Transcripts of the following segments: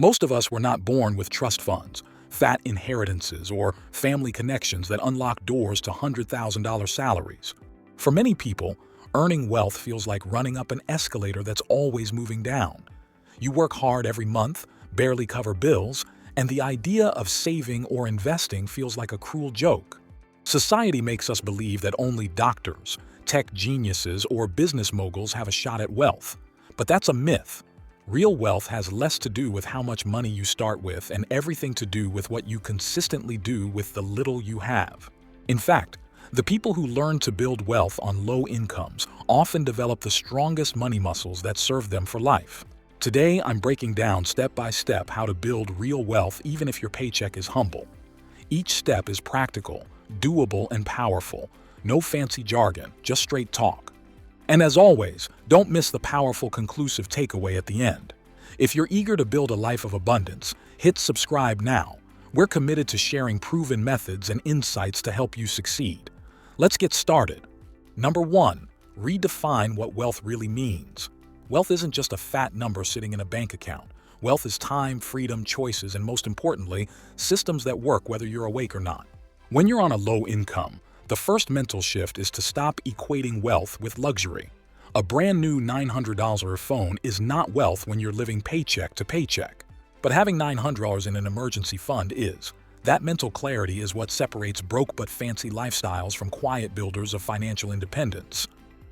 Most of us were not born with trust funds, fat inheritances, or family connections that unlock doors to $100,000 salaries. For many people, earning wealth feels like running up an escalator that's always moving down. You work hard every month, barely cover bills, and the idea of saving or investing feels like a cruel joke. Society makes us believe that only doctors, tech geniuses, or business moguls have a shot at wealth. But that's a myth. Real wealth has less to do with how much money you start with and everything to do with what you consistently do with the little you have. In fact, the people who learn to build wealth on low incomes often develop the strongest money muscles that serve them for life. Today, I'm breaking down step by step how to build real wealth even if your paycheck is humble. Each step is practical, doable, and powerful. No fancy jargon, just straight talk. And as always, don't miss the powerful conclusive takeaway at the end. If you're eager to build a life of abundance, hit subscribe now. We're committed to sharing proven methods and insights to help you succeed. Let's get started. Number 1. Redefine what wealth really means. Wealth isn't just a fat number sitting in a bank account. Wealth is time, freedom, choices, and most importantly, systems that work whether you're awake or not. When you're on a low income, the first mental shift is to stop equating wealth with luxury. A brand new $900 phone is not wealth when you're living paycheck to paycheck. But having $900 in an emergency fund is. That mental clarity is what separates broke but fancy lifestyles from quiet builders of financial independence.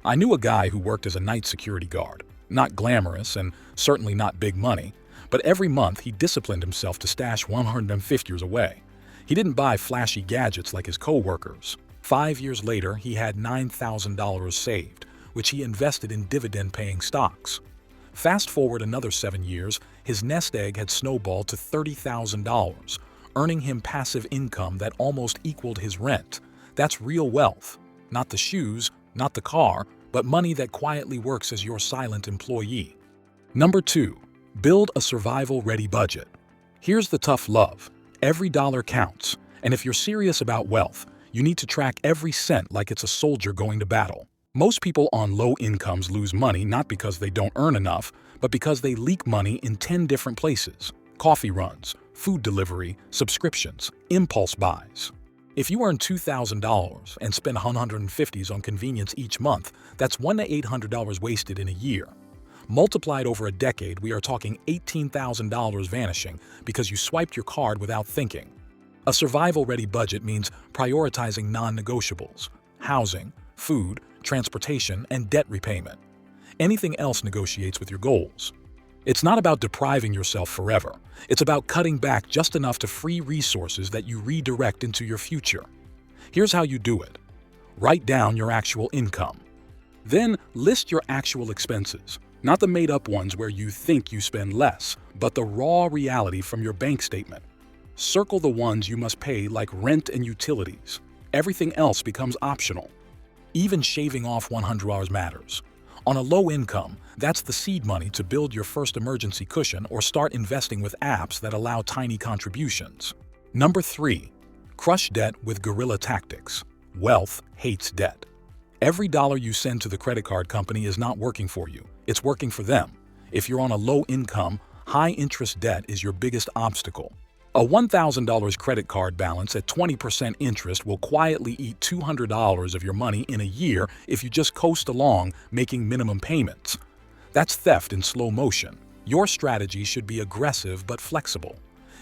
I knew a guy who worked as a night security guard. Not glamorous and certainly not big money, but every month he disciplined himself to stash $150 away. He didn't buy flashy gadgets like his co-workers. 5 years later, he had $9,000 saved, which he invested in dividend-paying stocks. Fast forward another 7 years, his nest egg had snowballed to $30,000, earning him passive income that almost equaled his rent. That's real wealth. Not the shoes, not the car, but money that quietly works as your silent employee. Number 2. Build a survival-ready budget. Here's the tough love. Every dollar counts, and if you're serious about wealth, you need to track every cent like it's a soldier going to battle. Most people on low incomes lose money not because they don't earn enough, but because they leak money in 10 different places. Coffee runs, food delivery, subscriptions, impulse buys. If you earn $2,000 and spend $150s on convenience each month, that's $100 to $800 wasted in a year. Multiplied over a decade, we are talking $18,000 vanishing because you swiped your card without thinking. A survival-ready budget means prioritizing non-negotiables: housing, food, transportation, and debt repayment. Anything else negotiates with your goals. It's not about depriving yourself forever. It's about cutting back just enough to free resources that you redirect into your future. Here's how you do it. Write down your actual income. Then list your actual expenses, not the made-up ones where you think you spend less, but the raw reality from your bank statement. Circle the ones you must pay like rent and utilities. Everything else becomes optional. Even shaving off $100 matters. On a low income, that's the seed money to build your first emergency cushion or start investing with apps that allow tiny contributions. Number 3. Crush debt with guerrilla tactics. Wealth hates debt. Every dollar you send to the credit card company is not working for you. It's working for them. If you're on a low income, high-interest debt is your biggest obstacle. A $1,000 credit card balance at 20% interest will quietly eat $200 of your money in a year if you just coast along making minimum payments. That's theft in slow motion. Your strategy should be aggressive but flexible.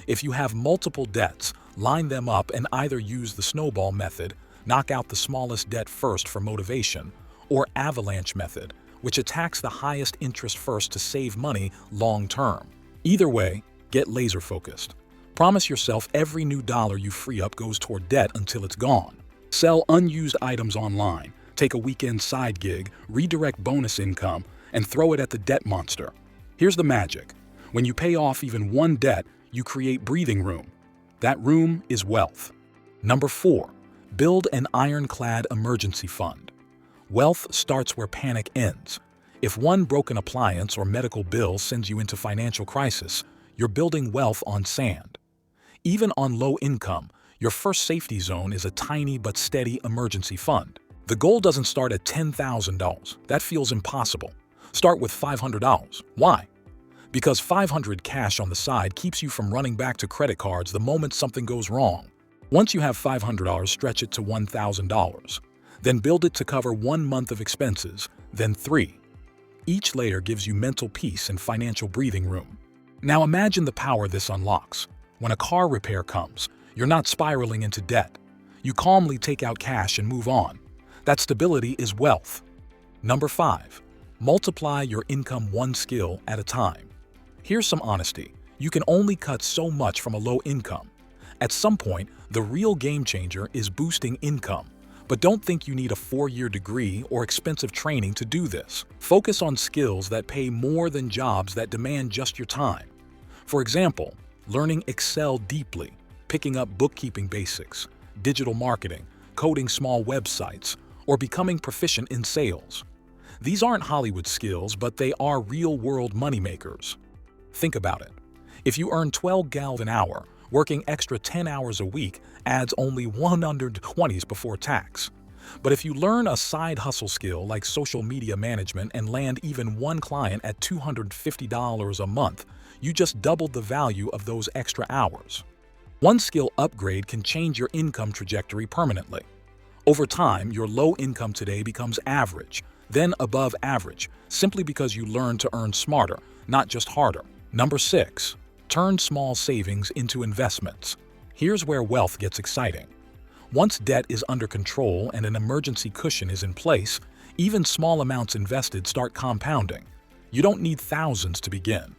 If you have multiple debts, line them up and either use the snowball method, knock out the smallest debt first for motivation, or avalanche method, which attacks the highest interest first to save money long term. Either way, get laser focused. Promise yourself every new dollar you free up goes toward debt until it's gone. Sell unused items online, take a weekend side gig, redirect bonus income, and throw it at the debt monster. Here's the magic. When you pay off even one debt, you create breathing room. That room is wealth. Number 4. Build an ironclad emergency fund. Wealth starts where panic ends. If one broken appliance or medical bill sends you into financial crisis, you're building wealth on sand. Even on low income, your first safety zone is a tiny but steady emergency fund. The goal doesn't start at $10,000. That feels impossible. Start with $500. Why? Because 500 cash on the side keeps you from running back to credit cards the moment something goes wrong. Once you have $500, stretch it to $1,000. Then build it to cover 1 month of expenses, then 3. Each layer gives you mental peace and financial breathing room. Now imagine the power this unlocks. When a car repair comes, you're not spiraling into debt. You calmly take out cash and move on. That stability is wealth. Number 5. Multiply your income one skill at a time. Here's some honesty. You can only cut so much from a low income. At some point, the real game changer is boosting income. But don't think you need a 4-year degree or expensive training to do this. Focus on skills that pay more than jobs that demand just your time. For example, learning Excel deeply, picking up bookkeeping basics, digital marketing, coding small websites, or becoming proficient in sales. These aren't Hollywood skills, but they are real-world moneymakers. Think about it. If you earn $12 an hour, working extra 10 hours a week adds only $120 before tax. But if you learn a side hustle skill like social media management and land even one client at $250 a month, you just doubled the value of those extra hours. One skill upgrade can change your income trajectory permanently. Over time, your low income today becomes average, then above average, simply because you learn to earn smarter, not just harder. Number 6. Turn small savings into investments. Here's where wealth gets exciting. Once debt is under control and an emergency cushion is in place, even small amounts invested start compounding. You don't need thousands to begin.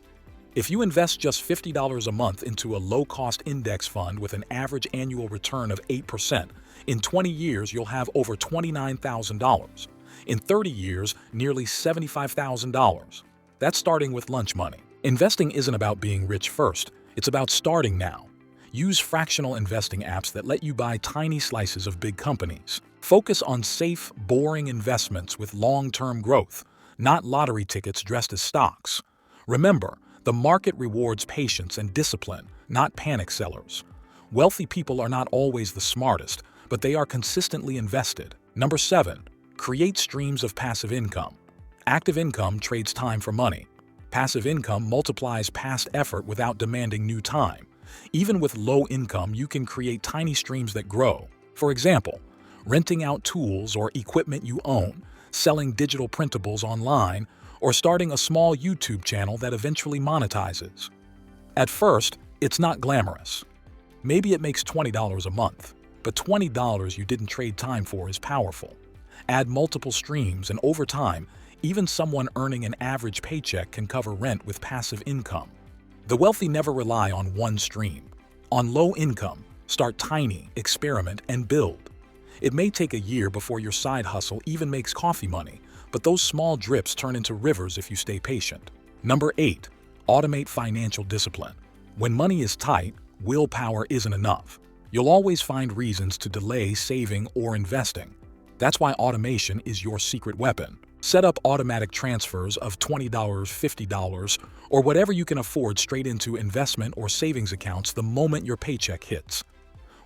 If you invest just $50 a month into a low-cost index fund with an average annual return of 8%, in 20 years you'll have over $29,000. In 30 years, nearly $75,000. That's starting with lunch money. Investing isn't about being rich first, it's about starting now. Use fractional investing apps that let you buy tiny slices of big companies. Focus on safe, boring investments with long-term growth, not lottery tickets dressed as stocks. Remember, the market rewards patience and discipline, not panic sellers. Wealthy people are not always the smartest, but they are consistently invested. Number 7. Create streams of passive income. Active income trades time for money. Passive income multiplies past effort without demanding new time. Even with low income, you can create tiny streams that grow. For example, renting out tools or equipment you own, selling digital printables online, or starting a small YouTube channel that eventually monetizes. At first, it's not glamorous. Maybe it makes $20 a month, but $20 you didn't trade time for is powerful. Add multiple streams, and over time, even someone earning an average paycheck can cover rent with passive income. The wealthy never rely on one stream. On low income, start tiny, experiment, and build. It may take a year before your side hustle even makes coffee money, but those small drips turn into rivers if you stay patient. Number 8. Automate financial discipline. When money is tight, willpower isn't enough. You'll always find reasons to delay saving or investing. That's why automation is your secret weapon. Set up automatic transfers of $20, $50, or whatever you can afford straight into investment or savings accounts the moment your paycheck hits.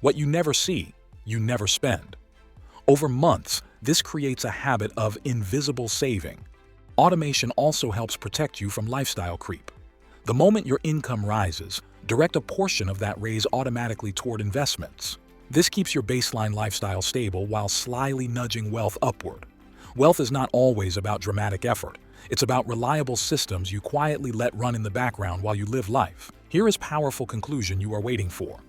What you never see, you never spend. Over months, this creates a habit of invisible saving. Automation also helps protect you from lifestyle creep. The moment your income rises, direct a portion of that raise automatically toward investments. This keeps your baseline lifestyle stable while slyly nudging wealth upward. Wealth is not always about dramatic effort. It's about reliable systems you quietly let run in the background while you live life. Here is a powerful conclusion you are waiting for.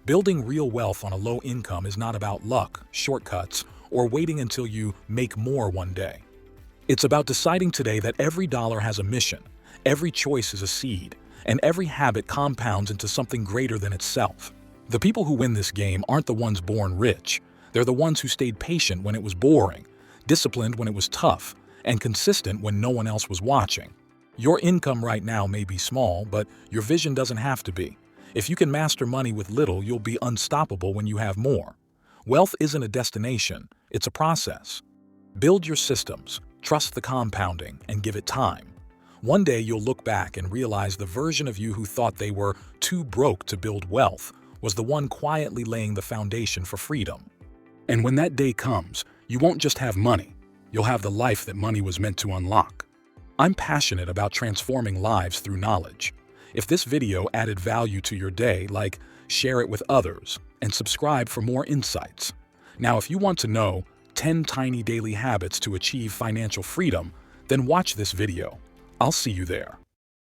Building real wealth on a low income is not about luck, shortcuts, or waiting until you make more one day. It's about deciding today that every dollar has a mission, every choice is a seed, and every habit compounds into something greater than itself. The people who win this game aren't the ones born rich. They're the ones who stayed patient when it was boring, disciplined when it was tough, and consistent when no one else was watching. Your income right now may be small, but your vision doesn't have to be. If you can master money with little, you'll be unstoppable when you have more. Wealth isn't a destination, it's a process. Build your systems, trust the compounding, and give it time. One day you'll look back and realize the version of you who thought they were too broke to build wealth was the one quietly laying the foundation for freedom. And when that day comes, you won't just have money, you'll have the life that money was meant to unlock. I'm passionate about transforming lives through knowledge. If this video added value to your day, share it with others, and subscribe for more insights. Now, if you want to know 10 tiny daily habits to achieve financial freedom, then watch this video. I'll see you there.